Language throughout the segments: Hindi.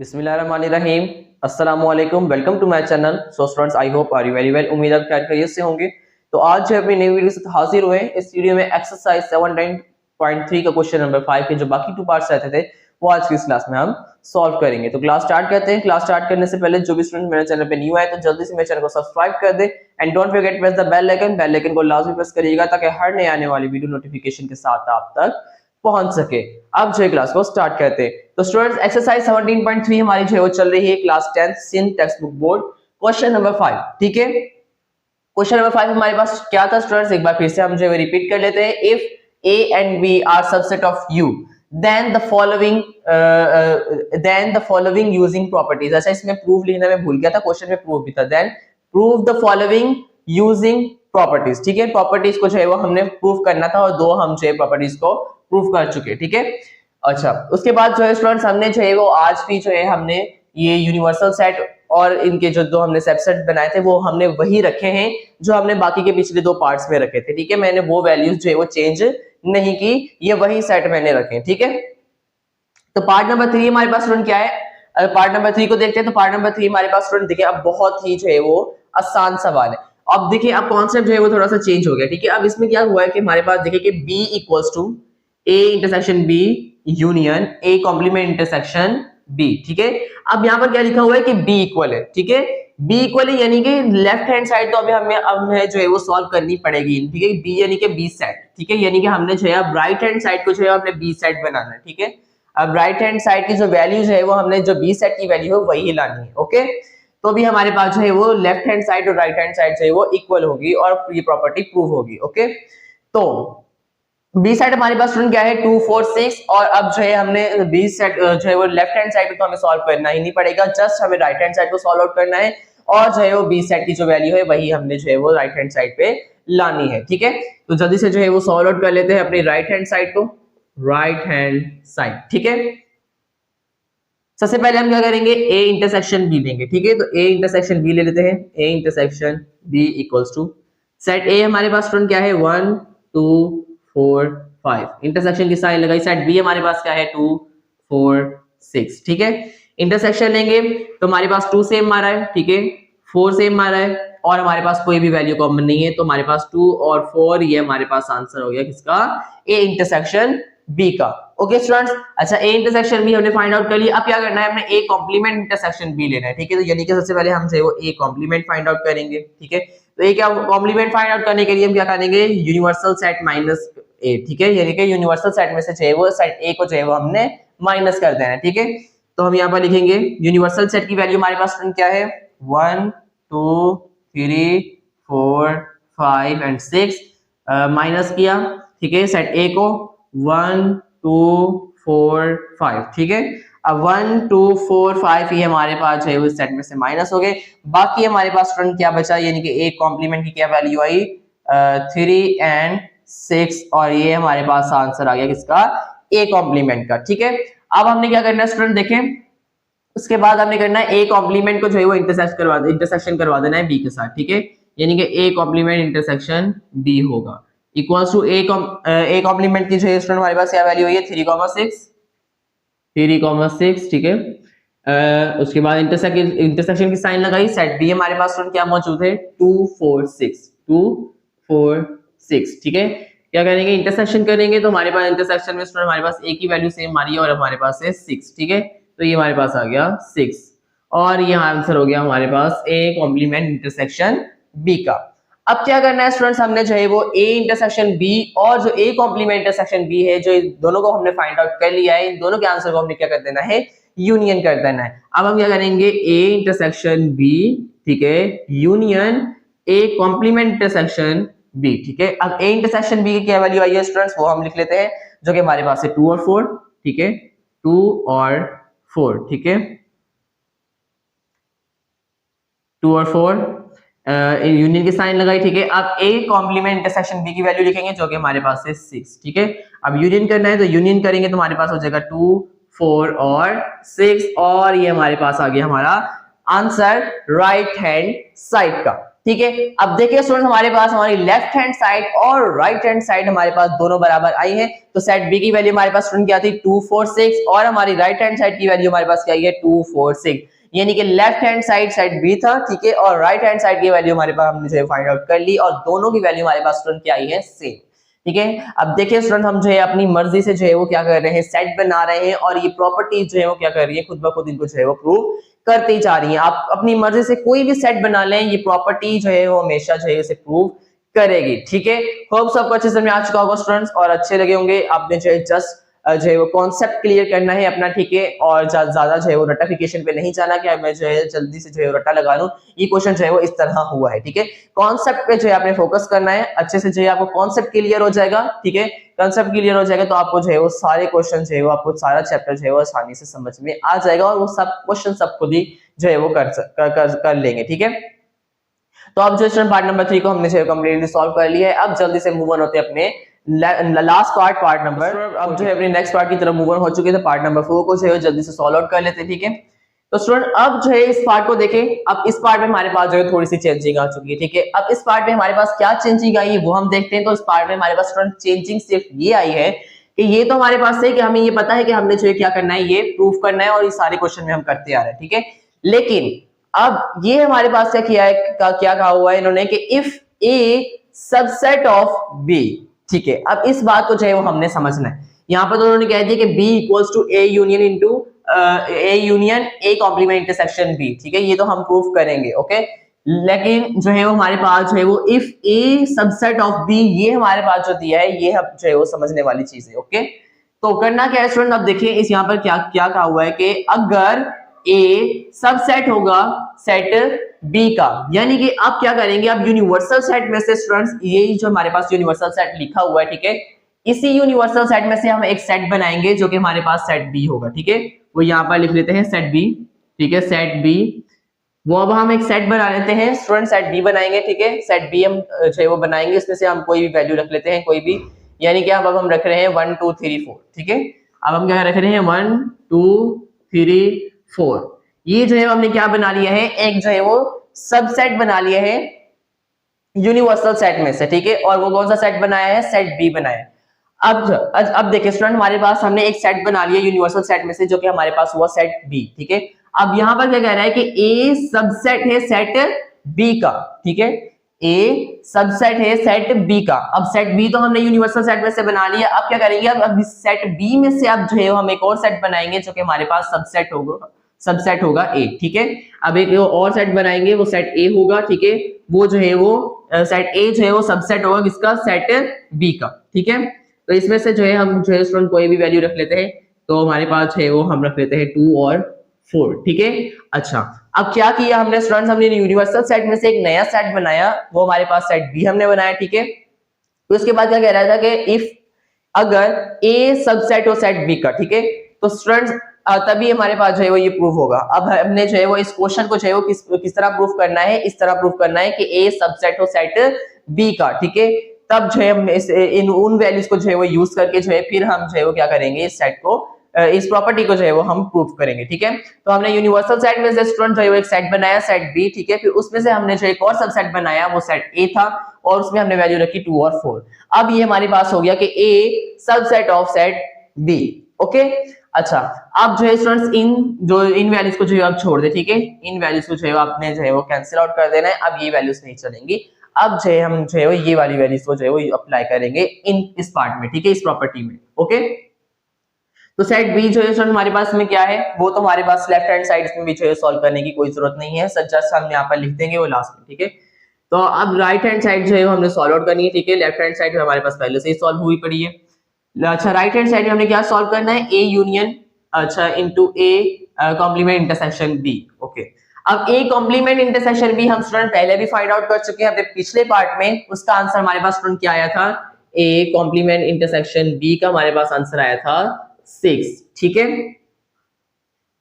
बिस्मिल्लाहिर्रहमानिर्रहीम। अस्सलाम वालेकुम, welcome to my channel. So students, I hope are you very well. उम्मीद है खैर खैरियत से होंगे। तो आज जो अपनी नई वीडियो से हाजिर हुए। इस वीडियो में एक्सरसाइज 17.3 का क्वेश्चन नंबर 5 के जो बाकी 2 पार्ट्स रहते थे वो आज की इस क्लास में हम सॉल्व करेंगे। तो क्लास स्टार्ट करते हैं। क्लास स्टार्ट करने से पहले जो भी स्टूडेंट मेरे चैनल पे न्यू है तो जल्दी से मेरे चैनल को सब्सक्राइब कर दे and don't forget press the bell icon. Bell icon को लाजमी प्रेस करिएगा ताकि हर नए आने वाली वीडियो नोटिफिकेशन के साथ आप तक पहुंच सके। अब जो क्लास को स्टार्ट करते हैं। तो स्टूडेंट्स, एक्सरसाइज 17.3 हमारी जो है वो चल रही है class 10 Sindh text book board, question number 5। ठीक है, क्वेश्चन नंबर 5 हमारे पास क्या था स्टूडेंट्स, एक बार फिर से हम जो है रिपीट कर लेते हैं। If a and b are subset of u then the following using properties। अच्छा, इसमें प्रूफ लिखना मैं भूल गया था, क्वेश्चन में प्रूफ भी था। Then prove the following using properties. ठीक है, प्रॉपर्टीज को जो है वो हमने प्रूफ करना था और दो हम जो है प्रॉपर्टीज को प्रूफ कर चुके। ठीक है, अच्छा उसके बाद जो है स्टूडेंट्स हमने जो है वो आज भी जो है हमने ये यूनिवर्सल सेट और इनके जो दो हमने सबसेट बनाए थे वो हमने वही रखे हैं जो हमने बाकी के पिछले 2 पार्ट्स में रखे थे। ठीक है, मैंने वो वैल्यूज जो है वो चेंज नहीं की, ये वही सेट मैंने रखे। ठीक है, तो पार्ट नंबर 3 हमारे पास स्टूडेंट क्या है। पार्ट नंबर 3 को देखते हैं। तो पार्ट नंबर 3 हमारे पास स्टूडेंट देखिए अब बहुत ही जो है वो आसान सवाल है। अब देखिए अब कॉन्सेप्ट जो है वो थोड़ा सा चेंज हो गया। ठीक है, अब इसमें क्या हुआ है कि हमारे पास देखिए कि b equals to a intersection b union a complement intersection b। ठीक है, अब यहाँ पर क्या लिखा हुआ है कि b इक्वल है। ठीक है, b इक्वल है यानी कि लेफ्ट हैंड साइड तो अभी हमें जो है वो सॉल्व करनी पड़ेगी। ठीक है, b यानी कि b सेट। ठीक है, यानी कि हमने जो है अब राइट हैंड साइड को जो है हमने b सेट बनाना है। ठीक है, अब राइट हैंड साइड की जो वैल्यूज है वो हमने जो b सेट की वैल्यू है वही लानी है। ओके, तो अभी हमारे पास जो है वो लेफ्ट हैंड साइड और राइट हैंड साइड जो है वो इक्वल होगी और ये प्रॉपर्टी प्रूव होगी। ओके, तो बी साइड हमारे पास स्टूडेंट क्या है 2 4 6 और अब जो है हमने बी साइड जो है वो लेफ्ट हैंड साइड तो हमें सॉल्व करना ही नहीं पड़ेगा, जस्ट हमें राइट हैंड साइड को सॉल्व आउट करना है और जो है वो बी साइड की जो वैल्यू है वही हमने जो है वो राइट हैंड साइड पे लानी है। ठीक है, तो जल्दी से जो है वो सॉल्व आउट कर लेते हैं अपनी राइट हैंड साइड को। राइट हैंड साइड, ठीक है, सबसे पहले हम क्या करेंगे a इंटरसेक्शन b लेंगे। ठीक है, तो a इंटरसेक्शन b ले लेते हैं। a intersection b equals to set a हमारे पास स्टूडेंट क्या है 1 2 4 5, इंटरसेक्शन की साइन लगाई। सेट b हमारे पास क्या है 2 4 6। ठीक है, इंटरसेक्शन लेंगे तो हमारे पास 2 सेम मारा है। ठीक है, 4 सेम मारा है और हमारे पास कोई भी वैल्यू कॉमन नहीं है, तो हमारे पास 2 और 4 ये हमारे पास आंसर हो गया किसका, a इंटरसेक्शन b का। ओके स्टूडेंट्स, अच्छा a इंटरसेक्शन b हमने फाइंड आउट कर लिया। अब क्या करना है, हमने a कॉम्प्लीमेंट इंटरसेक्शन b लेना है। ठीक है, तो यानी कि सबसे पहले हम जो है वो a कॉम्प्लीमेंट फाइंड आउट करेंगे। ठीक है, तो a क्या कॉम्प्लीमेंट फाइंड आउट करने के लिए हम क्या करेंगे, यूनिवर्सल सेट माइनस a। ठीक है, यानी कि यूनिवर्सल सेट में से जो है वो सेट a को जो है वो हमने माइनस कर देना है। ठीक है, तो हम यहाँ पर लिखेंगे यूनिवर्सल सेट की वैल्यू हमारे पास क्या है 1 2 3 4 5 एंड 6 माइनस किया। ठीक है, सेट a को 1 2 4 5। ठीक है, अब 1 2 4 5 ये हमारे पास है उस सेट में से माइनस हो गए। बाकी हमारे पास स्टूडेंट क्या बचा, यानी कि a कॉम्प्लीमेंट की क्या वैल्यू आई 3 एंड 6 और ये हमारे पास आंसर आ गया किसका, a कॉम्प्लीमेंट का। ठीक है, अब हमने क्या करना है स्टूडेंट देखें, उसके बाद हमने करना है a कॉम्प्लीमेंट को जो है वो इंटरसेक्शन करवा देना है b के साथ। ठीक है, यानी कि a कॉम्प्लीमेंट इंटरसेक्शन b होगा इक्वल्स टू a कॉम्प्लीमेंट की जो है स्टूडेंट हमारे पास क्या वैल्यू है 3,6। ठीक है, उसके बाद इंटरसेक्शन की साइन लगाई। सेट b हमारे पास स्टूडेंट क्या मौजूद है 2 4 6। ठीक है, क्या करेंगे, इंटरसेक्शन करेंगे तो हमारे पास इंटरसेक्शन में स्टूडेंट हमारे पास a की वैल्यू सेम आ रही है और हमारे पास है 6। ठीक है, तो ये हमारे पास आ गया 6 और ये आंसर हो गया हमारे पास a कॉम्प्लीमेंट इंटरसेक्शन b का। अब क्या करना है स्टूडेंट्स, हमने जो है वो a इंटरसेक्शन b और जो a कॉम्प्लीमेंट इंटरसेक्शन b है जो दोनों को हमने फाइंड आउट कर लिया है, इन दोनों के आंसर को हमने क्या कर देना है, यूनियन कर देना है। अब हम क्या करेंगे a इंटरसेक्शन b, ठीक है, union a complement intersection b। ठीक है, अब a इंटरसेक्शन b की क्या वैल्यू आई है स्टूडेंट्स वो हम लिख लेते हैं, जो कि हमारे पास है 2 और 4। ठीक है, 2 और 4। ठीक है, 2 और 4 यूनियन की साइन लगाई। ठीक है, अब a कॉम्प्लीमेंट इंटरसेक्शन b की वैल्यू लिखेंगे जो कि हमारे पास है 6। ठीक है, अब यूनियन करना है तो यूनियन करेंगे तो हमारे पास हो जाएगा 2 4 और 6 और ये हमारे पास आ गया हमारा आंसर राइट हैंड साइड का। ठीक है। अब देखिए स्टूडेंट हमारे पास हमारी लेफ्ट हैंड साइड और राइट हैंड साइड हमारे पास दोनों बराबर आई है, तो सेट बी की वैल्यू हमारे पास स्टूडेंट क्या थी 2 4 6 और हमारी राइट हैंड साइड की वैल्यू हमारे पास क्या आई है 2 4 6, यानी कि left hand side set B था, ठीक है, और राइट हैंड साइड की वैल्यू हमारे पास हमने जो है फाइंड आउट कर ली और दोनों की वैल्यू हमारे पास स्टूडेंट क्या आई है सेम, ठीक है। अब देखिए स्टूडेंट हम जो है अपनी मर्जी से जो है वो क्या कर रहे हैं सेट बना रहे हैं और ये प्रॉपर्टीज जो है वो क्या कर रही है खुद ब खुद इनको जो है वो प्रूव करती जा रही है। आप अपनी मर्जी से कोई भी सेट बना लें, ये प्रॉपर्टी जो है वो हमेशा जो है इसे प्रूव करेगी, ठीक है। होप सबको अच्छे समझ में आ चुका होगा स्टूडेंट्स और अच्छे लगे होंगे। आपने जो है जस्ट जो है वो कॉन्सेप्ट क्लियर करना है अपना, ठीक है, और ज्यादा जो है वो रट्टाफिकेशन पे नहीं जाना कि मैं जो है जल्दी से जो है रट्टा लगा लूं। ये क्वेश्चन जो है वो इस तरह हुआ है, ठीक है। कॉन्सेप्ट पे जो है आपने फोकस करना है, अच्छे से जो है आपको कॉन्सेप्ट क्लियर हो जाएगा, ठीक है। कॉन्सेप्ट क्लियर हो जाएगा तो आपको जो है वो सारे क्वेश्चन जो है वो आपको सारा चैप्टर जो है वो आसानी से समझ में आ जाएगा और वो सब क्वेश्चन सब खुद ही जो है वो कर लेंगे, ठीक है। तो अब जो पार्ट नंबर 3 को हमने जो कंप्लीटली सॉल्व कर लिया है। अब जल्दी से मूव ऑन होते हैं अपने लास्ट पार्ट नंबर, अब जो है अपने नेक्स्ट पार्ट की तरफ मूव ऑन हो चुके थे। पार्ट नंबर 4 को जो है जल्दी से सॉल्व आउट कर लेते हैं, ठीक है। तो स्टूडेंट अब जो है इस पार्ट को देखें। अब इस पार्ट में हमारे पास जो है थोड़ी सी चेंजिंग आ चुकी है, ठीक है। अब इस पार्ट में हमारे पास क्या चेंजिंग आई है वो हम देखते हैं। तो इस पार्ट में हमारे पास स्टूडेंट चेंजिंग सिर्फ ये आई है कि ये तो हमारे पास है कि हमें ये पता है कि हमने जो है क्या करना है, ये प्रूफ करना है और ये सारे क्वेश्चन में हम करते आ रहे हैं, ठीक है। लेकिन अब ये हमारे पास क्या किया है, क्या कहा हुआ है इन्होंने कि if A subset of B, ठीक है। अब इस बात को जो है वो हमने समझना है। यहाँ पर तो उन्होंने कह दिया कि B equals to A union into A union A complement intersection B, ठीक है। ये तो हम प्रूफ करेंगे, ओके। लेकिन जो है वो हमारे पास जो है वो if A subset of B, ये हमारे पास जो दिया है ये हम जो है वो समझने वाली चीज है, ओके। तो करना क्या है स्टूडेंट, अब देखिए इस यहाँ पर क्या क्या कहा हुआ है कि अगर ए सबसेट होगा सेट बी का, यानी कि आप क्या करेंगे, आप यूनिवर्सल सेट में से स्टूडेंट्स ये जो हमारे पास यूनिवर्सल सेट लिखा हुआ है, ठीक है, इसी यूनिवर्सल सेट में से हम एक सेट बनाएंगे जो कि हमारे पास सेट बी होगा, ठीक है। वो यहाँ पर लिख लेते हैं सेट बी, ठीक है, सेट बी। वो अब हम एक सेट बना लेते हैं स्टूडेंट, सेट बी बनाएंगे, ठीक है। सेट बी हम जो है वो बनाएंगे, इसमें से हम कोई भी वैल्यू रख लेते हैं, कोई भी, यानी कि अब हम रख रहे हैं 1 2 3 4, ठीक है। अब हम क्या रख रहे हैं 1 2 3 4। ये जो है हमने क्या बना लिया है, एक जो है वो सबसेट बना लिया है यूनिवर्सल सेट में से, ठीक है। और वो कौन सा सेट बनाया है, सेट बी बनाया है। अब देखिए स्टूडेंट हमारे पास हमने एक सेट बना लिया यूनिवर्सल सेट में से जो कि हमारे पास हुआ सेट बी, ठीक है। अब यहां पर क्या कह रहा है कि ए सबसेट है सेट बी का, ठीक है, ए सबसेट है सेट बी का। अब सेट बी तो हमने यूनिवर्सल सेट में से बना लिया, अब क्या करेंगे, अब इस सेट बी में से अब जो है हम एक और सेट बनाएंगे जो कि हमारे पास सबसेट होगा ए, ठीक है। अब एक और सेट बनाएंगे, वो सेट ए होगा, ठीक है। वो जो है वो सेट ए जो है वो सबसेट होगा किसका, सेट बी का, ठीक है। तो इसमें से जो है हम जो है स्टूडेंट कोई भी वैल्यू रख लेते हैं, तो हमारे पास है वो हम रख लेते हैं 2 और 4, ठीक है। अच्छा अब क्या किया हमने स्टूडेंट्स, हमने यूनिवर्सल सेट में से एक नया सेट बनाया, वो हमारे पास सेट बी हमने बनाया, ठीक है। तो उसके बाद क्या कह रहा था कि इफ अगर ए सबसेट हो सेट बी का, ठीक है, तो स्टूडेंट्स तभी हमारे पास जो है वो ये प्रूफ होगा। अब हमने जो है वो इस क्वेश्चन को जो है वो किस तरह प्रूफ करना है, इस तरह प्रूफ करना है कि ए सबसेट हो सेट बी का, ठीक है। तब जो है हम इन उन वैल्यूज को जो है वो यूज करके जो है फिर हम जो है वो क्या करेंगे, इस सेट को, इस प्रॉपर्टी को जो है वो हम प्रूफ करेंगे, ठीक है। तो हमने यूनिवर्सल सेट में से स्टूडेंट जो है वो एक सेट बनाया सेट बी, ठीक है। फिर उसमें से हमने जो एक और सबसेट बनाया वो सेट ए था और उसमें हमने वैल्यू रखी 2 और 4। अब ये हमारे पास हो गया कि A subset of set B, okay. अच्छा अब जो है स्टूडेंट्स इन वैल्यूज को जो है आप छोड़ दे, ठीक है। इन वैल्यूज को जो है आपने जो है वो कैंसिल आउट कर देना है। अब ये वैल्यूज नहीं चलेंगी, अब जो है हम जो है वो ये वाली वैल्यूज को जो है वो अप्लाई करेंगे इस पार्ट में, ठीक है, इस प्रॉपर्टी में, ओके। तो सेट बी जो है हमारे पास में क्या है, वो तो हमारे पास लेफ्ट हैंड साइड में भी जो है सॉल्व करने की कोई जरूरत नहीं है, जस्ट हम यहाँ पर लिख देंगे वो लास्ट में, ठीक है। तो अब राइट हैंड साइड जो है हमने सॉल्व आउट करनी है, ठीक है। लेफ्ट हैंड साइड में हमारे पास पहले से ही सॉल्व हुई पड़ी है। अच्छा राइट हैंड साइड में हमने क्या सॉल्व करना है, ए यूनियन अच्छा into A complement intersection B, okay. अब ए कॉम्प्लीमेंट इंटरसेक्शन बी हम स्टूडेंट पहले भी फाइंड आउट कर चुके हैं अपने पिछले पार्ट में। उसका आंसर हमारे पास स्टूडेंट क्या आया था, ए कॉम्प्लीमेंट इंटरसेक्शन बी का हमारे पास आंसर आया था 6, ठीक है।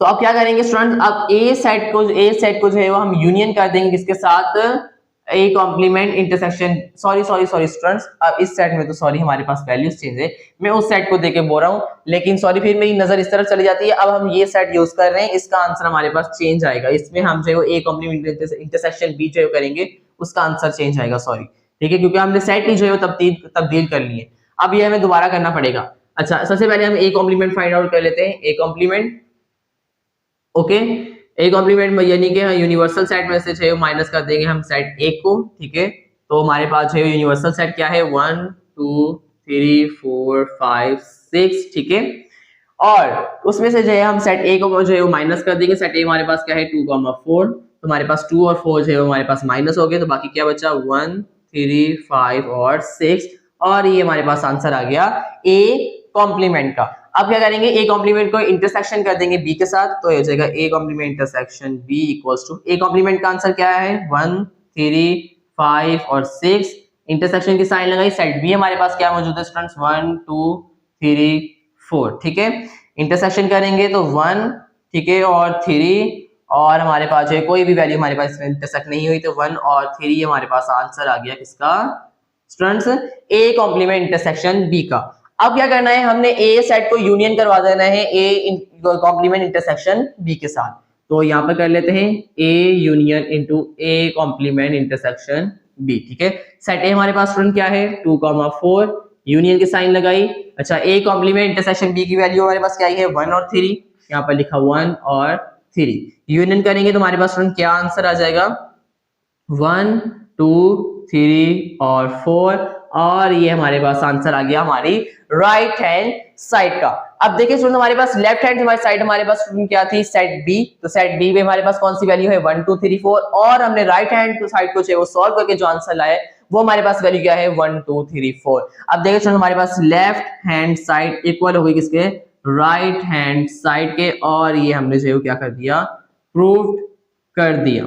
तो अब क्या करेंगे स्टूडेंट, अब ए सेट को जो है वो हम यूनियन कर देंगे किसके साथ, A complement intersection, sorry students, अब इस सेट में तो सॉरी हमारे पास वैल्यूज चेंज है, मैं उस सेट को देके बोल रहा हूँ, लेकिन सॉरी फिर मेरी नजर इस तरफ चली जाती है। अब हम ये सेट यूज कर रहे हैं, इसका आंसर हमारे पास चेंज आएगा। इसमें हम जो है ए कॉम्प्लीमेंट इंटरसेक्शन बी जो करेंगे उसका आंसर चेंज आएगा, सॉरी, ठीक है, क्योंकि हमने सेट ही जो है वो तब्दील कर ली है। अब ये हमें दोबारा करना पड़ेगा। अच्छा, सबसे पहले हम ए कॉम्प्लीमेंट फाइंड आउट कर लेते हैं। A complement, okay, A complement यानी कि यूनिवर्सल सेट में से जो है माइनस कर देंगे हम सेट ए को, ठीक है। तो हमारे पास जो है यूनिवर्सल सेट क्या है, 1 2 3 4 5 6, ठीक है। और उसमें से जो है हम सेट ए को जो है वो माइनस कर देंगे। सेट ए हमारे पास क्या है 2, 4, तो हमारे पास 2 और 4 जो है हमारे पास माइनस हो गए, तो बाकी क्या बचा 1 3 5 और 6, और ये हमारे पास आंसर आ गया ए कॉम्प्लीमेंट का। अब क्या करेंगे, ए कॉम्प्लीमेंट को इंटरसेक्शन कर देंगे बी के साथ, तो हो जाएगा A complement intersection B equals to, A complement का आंसर क्या है 1 3 5 और 6, इंटरसेक्शन की साइन लगाई, सेट बी हमारे पास क्या मौजूद है स्टूडेंट्स 1 2 3 4, ठीक है। इंटरसेक्शन करेंगे तो 1, ठीक है, और 3, और हमारे पास जो कोई भी वैल्यू हमारे पास इसमें इंटरसेक्ट नहीं हुई, तो 1 और 3 हमारे पास आंसर आ गया किसका students, A complement intersection B का। अब क्या करना है, हमने ए सेट को यूनियन करवा देना है ए कॉम्प्लीमेंट इंटरसेक्शन बी के साथ। तो यहाँ पर कर लेते हैं A union into A complement intersection B, ठीक है। सेट ए हमारे पास स्टूडेंट क्या है 2, 4, यूनियन की साइन लगाई। अच्छा, ए कॉम्प्लीमेंट इंटरसेक्शन बी की वैल्यू हमारे पास क्या है 1 और 3, यहाँ पर लिखा 1 और 3, यूनियन करेंगे तो हमारे पास स्टूडेंट क्या आंसर आ जाएगा 1 2 3 और 4, और ये हमारे पास आंसर आ गया हमारी राइट हैंड साइड का। अब देखिए स्टूडेंट, हमारे पास लेफ्ट हैंड हमारी साइड हमारे पास स्टूडेंट क्या थी सेट बी, तो सेट बी में हमारे पास कौन सी वैल्यू है 1 2 3 4, और हमने राइट हैंड साइड को वो सॉल्व करके जो आंसर लाए वो हमारे पास वैल्यू क्या है 1 2 3 4। अब देखिए स्टूडेंट, हमारे पास लेफ्ट हैंड साइड इक्वल हो गई किसके राइट हैंड साइड के, और ये हमने जो क्या कर दिया प्रूव कर दिया।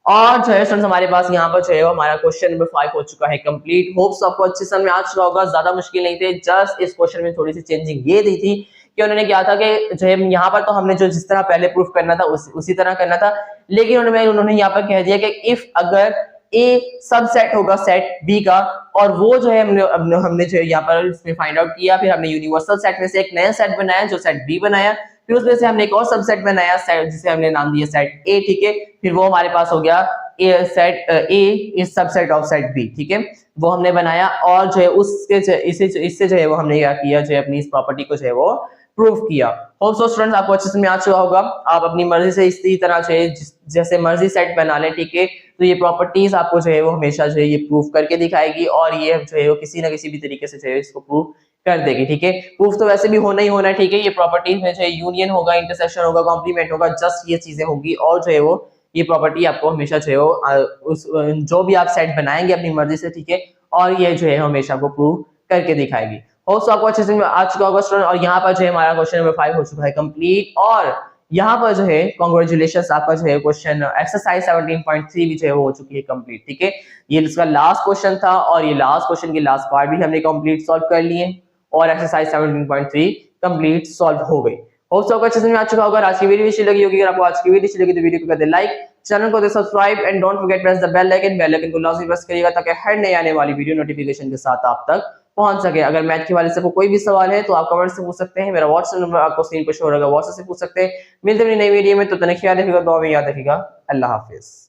और जो है स्टूडेंट्स, हमारे पास यहाँ पर जो है हमारा क्वेश्चन नंबर 5 हो चुका है कंप्लीट। होप्स आपको अच्छे समझ में आ चुका होगा, ज्यादा मुश्किल नहीं थे, जस्ट इस क्वेश्चन में थोड़ी सी चेंजिंग ये दी थी कि उन्होंने क्या था कि जो है यहाँ पर तो हमने जो जिस तरह पहले प्रूफ करना था उसी तरह करना था, लेकिन उन्होंने यहाँ पर कह दिया कि इफ अगर ए सबसेट होगा सेट बी का, और वो जो है हमने जो यहाँ पर इसमें फाइंड आउट किया, फिर हमने यूनिवर्सल सेट में से एक नया सेट बनाया जो सेट बी बनाया, फिर उसमें से हमने एक और सबसेट बनाया सेट जिसे हमने नाम दिया सेट ए, ठीक है। फिर वो हमारे पास हो गया A set A is subset of set B, ठीक है, वो हमने बनाया, और जो है उसके इससे जो है वो हमने क्या किया जो है अपनी इस प्रॉपर्टी को जो है वो प्रूव किया। होप सो स्टूडेंट्स, आपको अच्छे से आ चुका होगा। आप अपनी मर्जी से इसी तरह जो है जैसे मर्जी सेट बना लें, ठीक है। तो ये प्रॉपर्टीज आपको जो है वो हमेशा जो है ये प्रूव करके दिखाएगी, और ये जो है वो किसी ना किसी भी तरीके से जो है इसको प्रूव कर देगी, ठीक है। प्रूफ तो वैसे भी होना ही होना है, ठीक है। ये प्रॉपर्टीज में जो है यूनियन होगा, इंटरसेक्शन होगा, कॉम्प्लीमेंट होगा, जस्ट ये चीजें होगी, और जो है वो ये प्रॉपर्टी आपको हमेशा जो है वो उस जो भी आप सेट बनाएंगे अपनी मर्जी से, ठीक है, और ये जो है हमेशा आपको प्रूव करके दिखाएगी। होप्स आपको अच्छे से आ चुका होगा स्टूडेंट, और यहाँ पर जो है हमारा क्वेश्चन नंबर 5 हो चुका है कंप्लीट, और यहाँ पर जो है कांग्रेचुलेशंस, आपका जो है क्वेश्चन एक्सरसाइज 17.3 भी जो है वो हो चुकी है कंप्लीट, ठीक है। ये इसका लास्ट क्वेश्चन था, और ये लास्ट क्वेश्चन की लास्ट पार्ट भी हमने कंप्लीट सॉल्व कर लिए, और एक्सरसाइज 17.3 कंप्लीट सॉल्व हो गई। होप्स आपको अच्छे से आ चुका होगा। आज की वीडियो अच्छी लगी होगी, अगर आपको आज की वीडियो अच्छी लगी तो वीडियो को कर दे लाइक, चैनल को दे subscribe, and don't forget press the bell icon, bell icon को लाजमी प्रेस करिएगा ताकि हर नई आने वाली वीडियो नोटिफिकेशन के साथ आप तक पहुंच सके। अगर मैथ के वाले से कोई भी सवाल है तो आप कमेंट से पूछ सकते हैं, मेरा व्हाट्सएप नंबर आपको स्क्रीन पर शो हो रहा है, व्हाट्सएप से पूछ सकते हैं। मिलते हैं नई वीडियो में, तो तनिक ख्याल रखिएगा, दुआ में याद रखिएगा। अल्लाह हाफिज।